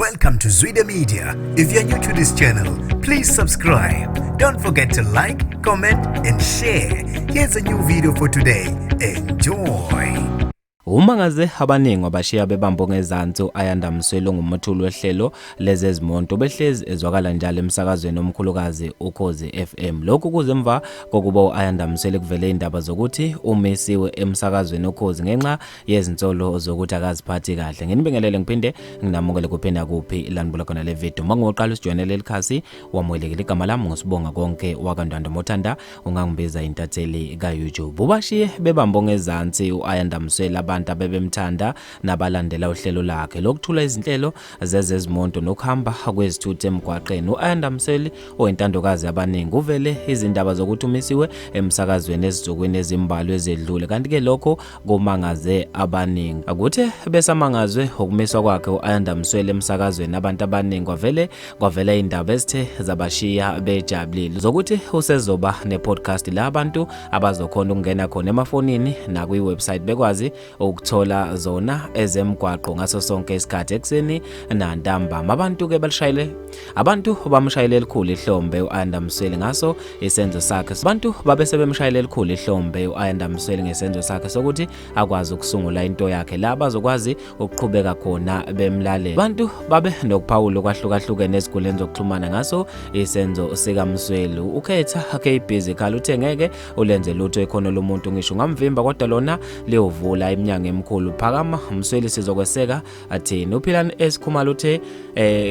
Welcome to Zwida Media. If you're new to this channel, please subscribe. Don't forget to like, comment, and share. Here's a new video for today. Enjoy. Uma ngaze abaningi abashiya bebambe Ongezansi uAyanda Msweli ngumuthuli wehlelo lezezimonto behlezi ezwakala njalo emsakazweni omkhulukazi uKhozi FM. Lokhu kuze emva kokuba uAyanda Msweli kuvele indaba zokuthi umesiwe emsakazweni uKhozi ngenxa yezinsolo zokuthi akaziphathi kahle. Nginibingelele ngiphinde nginamukele kuphenda kuphi lanibula khona le video. Mangoqala usijoinele likhasi wamwelekile igama lami ngosibonga konke wakandwanda mothanda ungangibiza intatheli kaYouTube. Ubashiye bebambe Ongezansi uAyanda Msweli abantu abebemthanda nabalandela uhlelo lakhe lokuthula izinhlelo zezezimonto nokuhamba kwezithuthi emgwaqeni. uAyanda Msweli oyintandokazi abaningi uvele izindaba zokuthi umisiwe emsakazweni ezizukwini ezimbalwa ezedlule, kanti ke lokho kumangaze abaningi. Akuthe besamangazwe ukumiswa kwakhe uAyanda Msweli emsakazweni, abantu abaningi kwavela indaba ezithe zabashiya bejabulile zokuthi usezoba nepodcast la abantu abazokhona ukungena khona emafonini na kwiwebsite bekwazi ukuthola zona ezemgwaqo ngaso sonke isikhathi ekseni nantambama. Abantu bamshayile elikhulu ihlombe uAyanda Msweli ngaso isenzo sakhe. Abantu babesebemshayile elikhulu ihlombe uAyanda Msweli ngesenzo sakhe sokuthi akwazi ukusungula into yakhe la bazokwazi ukuqhubeka khona bemlalela. Abantu babe nokuphawula okwahlukahlukene ezikoleni zokuxhumana ngaso isenzo sika Msweli. Ukhetha busy khala uthe ngeke ulenze lutho ikhono lomuntu ngisho ngamvimba, kodwa lona liyovula iminyaka emkhulu. Phakama Msweli sizokweseka athini. uPhilani esikhumala uthe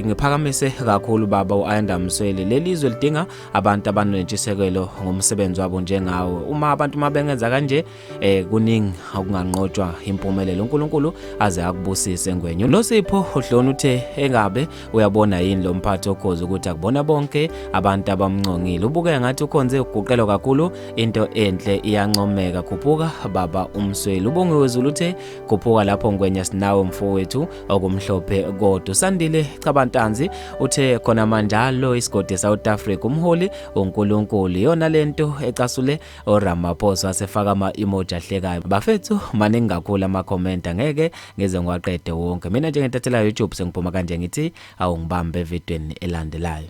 ngiphakamise kakhulu baba uAyanda Msweli, lelizwe lidinga abantu abanentshisekelo ngomsebenzi wabo njengawe. Uma abantu mabengenza kanje kuningi okunganqotshwa impumelelo. uNkulunkulu aze akubusise ngwenye. Losipho uhlona uthe engabe uyabona yini lo mphathi oKhozi ukuthi akubona bonke abantu abamncongile. Ubuke ngathi ukhonze ukuguqelwa kakhulu, into enhle iyancomeka. Khuphuka baba uMsweli. Ubongiwe Zulu uthe khuphuka lapho ngwenya sinawe mfowethu okumhlophe kodwa. Sandile Chabantanzi uthe khona manjalo isigodi South Africa umholi uNkulunkulu yona lento ecasule oRamaphosa wasefaka ama-emoji ahlekayo. Bafethu maningi kakhulu ama-comment angeke ngize ngiwaqede wonke. Mina njengentathela YouTube sengiphuma kanje ngithi awungibambe evidweni elandelayo.